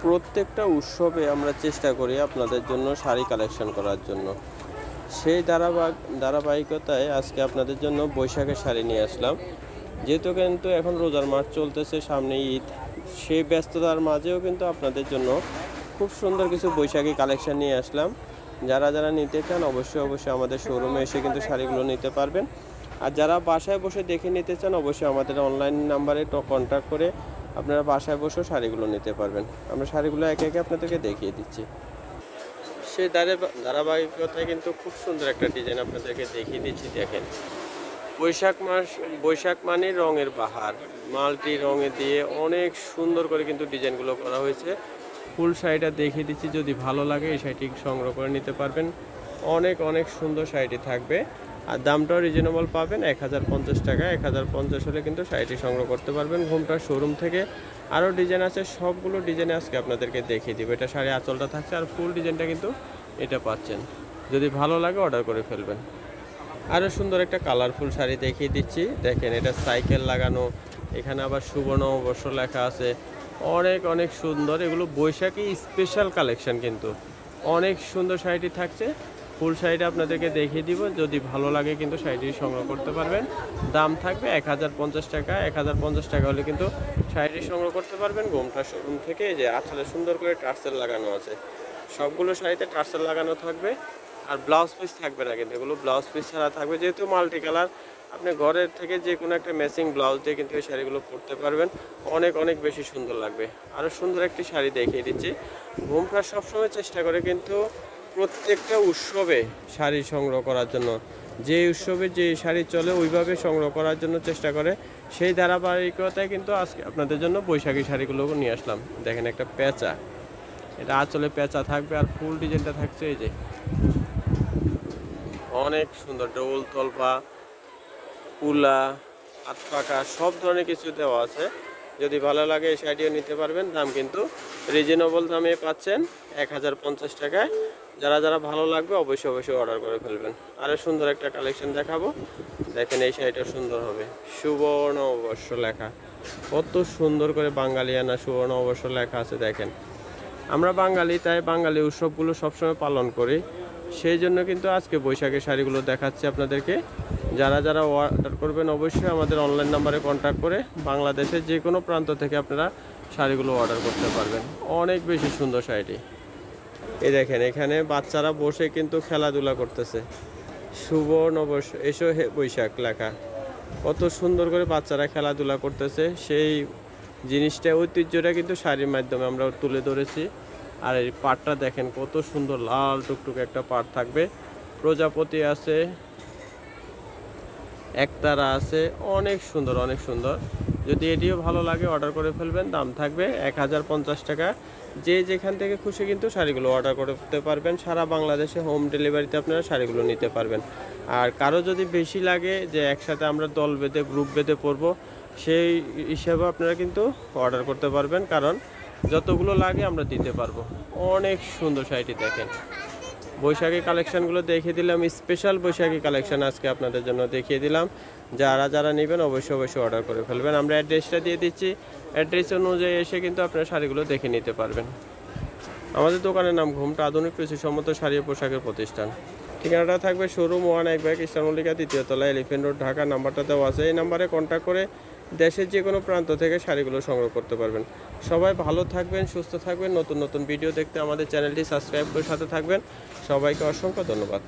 প্রত্যেকটা উৎসবে আমরা চেষ্টা করি আপনাদের জন্য শাড়ি কালেকশন করার জন্য। সেই ধারাবাহিকতায় আজকে আপনাদের জন্য বৈশাখের শাড়ি নিয়ে আসলাম। যেহেতু কিন্তু এখন রোজার মাস চলতেছে, সামনে ঈদ, সেই ব্যস্ততার মাঝেও কিন্তু আপনাদের জন্য খুব সুন্দর কিছু বৈশাখী কালেকশন নিয়ে আসলাম। যারা যারা নিতে চান অবশ্যই আমাদের শোরুমে এসে কিন্তু শাড়িগুলো নিতে পারবেন। আর যারা বাসায় বসে দেখে নিতে চান অবশ্যই আমাদের অনলাইন নাম্বারে কন্ট্যাক্ট করে আপনারা বাসায় বসেও শাড়িগুলো নিতে পারবেন। আমরা শাড়িগুলো একে একে আপনাদেরকে দেখিয়ে দিচ্ছি। সেই ধারাবাহিকতায় কিন্তু খুব সুন্দর একটা ডিজাইন আপনাদেরকে দেখিয়ে দিচ্ছি। দেখেন, বৈশাখ মানে রঙের বাহার, মাল্টি রঙে দিয়ে অনেক সুন্দর করে কিন্তু ডিজাইনগুলো করা হয়েছে। ফুল শাড়িটা দেখিয়ে দিচ্ছি, যদি ভালো লাগে এই শাড়িটি সংগ্রহ করে নিতে পারবেন। অনেক সুন্দর শাড়িটি থাকবে আর দামটাও রিজনেবল পাবেন। 1050 টাকা। 1050 হলে কিন্তু শাড়িটি সংগ্রহ করতে পারবেন। ঘুমটার শোরুম থেকে আরও ডিজাইন আছে, সবগুলো ডিজাইনে আজকে আপনাদেরকে দেখিয়ে দিব। এটা শাড়ি আঁচলটা থাকছে আর ফুল ডিজাইনটা কিন্তু এটা পাচ্ছেন। যদি ভালো লাগে অর্ডার করে ফেলবেন। আরও সুন্দর একটা কালারফুল শাড়ি দেখিয়ে দিচ্ছি। দেখেন, এটা সাইকেল লাগানো, এখানে আবার শুভ নববর্ষ লেখা আছে। অনেক সুন্দর, এগুলো বৈশাখী স্পেশাল কালেকশন। কিন্তু অনেক সুন্দর শাড়িটি থাকছে। ফুল শাড়িটা আপনাদেরকে দেখিয়ে দিব, যদি ভালো লাগে কিন্তু শাড়িটি সংগ্রহ করতে পারবেন। দাম থাকবে 1050 টাকা। 1050 টাকা হলে কিন্তু শাড়িটি সংগ্রহ করতে পারবেন গোমটা শোরুম থেকে। যে আসলে সুন্দর করে টার্সেল লাগানো আছে, সবগুলো শাড়িতে টার্সেল লাগানো থাকবে। আর ব্লাউজ পিস থাকবে না, কিন্তু এগুলো ব্লাউজ পিস ছাড়া থাকবে। যেহেতু মাল্টি কালার, আপনি ঘরের থেকে যে কোনো একটা ম্যাচিং ব্লাউজ দিয়ে কিন্তু এই শাড়িগুলো পরতে পারবেন। অনেক বেশি সুন্দর লাগবে। আরও সুন্দর একটি শাড়ি দেখিয়ে দিচ্ছি। ঘুমটা সবসময় চেষ্টা করে কিন্তু প্রত্যেকটা উৎসবে শাড়ি সংগ্রহ করার জন্য, যে উৎসবে যে শাড়ি চলে ওইভাবে সংগ্রহ করার জন্য চেষ্টা করে। সেই ধারাবাহিকতায় কিন্তু আজকে আপনাদের জন্য বৈশাখী শাড়িগুলো নিয়ে আসলাম। দেখেন, একটা পেঁচা, এটা আঁচলে পেঁচা থাকবে আর ফুল ডিজাইনটা থাকছে এই যে অনেক সুন্দর। ডোল তলপা, কুলা, হাত পাকা সব ধরনের কিছু দেওয়া আছে। যদি ভালো লাগে এই শাড়িও নিতে পারবেন। দাম কিন্তু রিজনেবল দামে পাচ্ছেন 1050 টাকায়। যারা ভালো লাগবে অবশ্যই অর্ডার করে ফেলবেন। আরও সুন্দর একটা কালেকশন দেখাবো। দেখেন, এই শাড়িটা সুন্দর হবে, সুবর্ণ নববর্ষ লেখা। কত সুন্দর করে বাঙালিয়ানা সুবর্ণ নববর্ষ লেখা আছে। দেখেন, আমরা বাঙালি, তাই বাঙালি উৎসবগুলো সবসময় পালন করি। সেই জন্য কিন্তু আজকে বৈশাখের শাড়িগুলো দেখাচ্ছি আপনাদেরকে। যারা অর্ডার করবেন অবশ্যই আমাদের অনলাইন নাম্বারে কন্ট্যাক্ট করে বাংলাদেশের যে কোনো প্রান্ত থেকে আপনারা শাড়িগুলো অর্ডার করতে পারবেন। অনেক বেশি সুন্দর শাড়িটি। এই দেখেন, এখানে বাচ্চারা বসে কিন্তু খেলাধুলা করতেছে। শুভ নববর্ষ এসো হে বৈশাখ লেখা। কত সুন্দর করে বাচ্চারা খেলাধুলা করতেছে। সেই জিনিসটা, ঐতিহ্যটা কিন্তু শাড়ির মাধ্যমে আমরা তুলে ধরেছি। আর এই পাটটা দেখেন, কত সুন্দর লাল টুকটুকে একটা পাট থাকবে। প্রজাপতি আছে, একতারা আছে, অনেক সুন্দর। যদি এটিও ভালো লাগে অর্ডার করে ফেলবেন। দাম থাকবে 1050 টাকা। যে যেখান থেকে খুশি কিন্তু শাড়িগুলো অর্ডার করতে পারবেন। সারা বাংলাদেশে হোম ডেলিভারিতে আপনারা শাড়িগুলো নিতে পারবেন। আর কারো যদি বেশি লাগে, যে একসাথে আমরা দল বেঁধে গ্রুপ বেঁধে পরবো, সেই হিসাবে আপনারা কিন্তু অর্ডার করতে পারবেন। কারণ যতগুলো লাগে আমরা দিতে পারবো। অনেক সুন্দর শাড়িটি দেখেন। বৈশাখী কালেকশানগুলো দেখিয়ে দিলাম, স্পেশাল বৈশাখী কালেকশান আজকে আপনাদের জন্য দেখিয়ে দিলাম। যারা নেবেন অবশ্যই অর্ডার করে ফেলবেন। আমরা অ্যাড্রেসটা দিয়ে দিচ্ছি, অ্যাড্রেস অনুযায়ী এসে কিন্তু আপনারা শাড়িগুলো দেখে নিতে পারবেন। আমাদের দোকানের নাম ঘুমটা আধুনিক রুচিসম্মত শাড়ি ও পোশাকের প্রতিষ্ঠান। ঠিকানাটা থাকবে শোরুম 1 ইস্টার্ন মল্লিকা 3য় তলা, এলিফেন্ট রোড, ঢাকা। নাম্বারটা দেওয়া আছে, এই নাম্বারে কন্ট্যাক্ট করে দেশের যে কোনো প্রান্ত থেকে শাড়িগুলো সংগ্রহ করতে পারবেন। সবাই ভালো থাকবেন, সুস্থ থাকবেন। নতুন ভিডিও দেখতে আমাদের চ্যানেলটি সাবস্ক্রাইব করে সাথে থাকবেন। সবাইকে অসংখ্য ধন্যবাদ।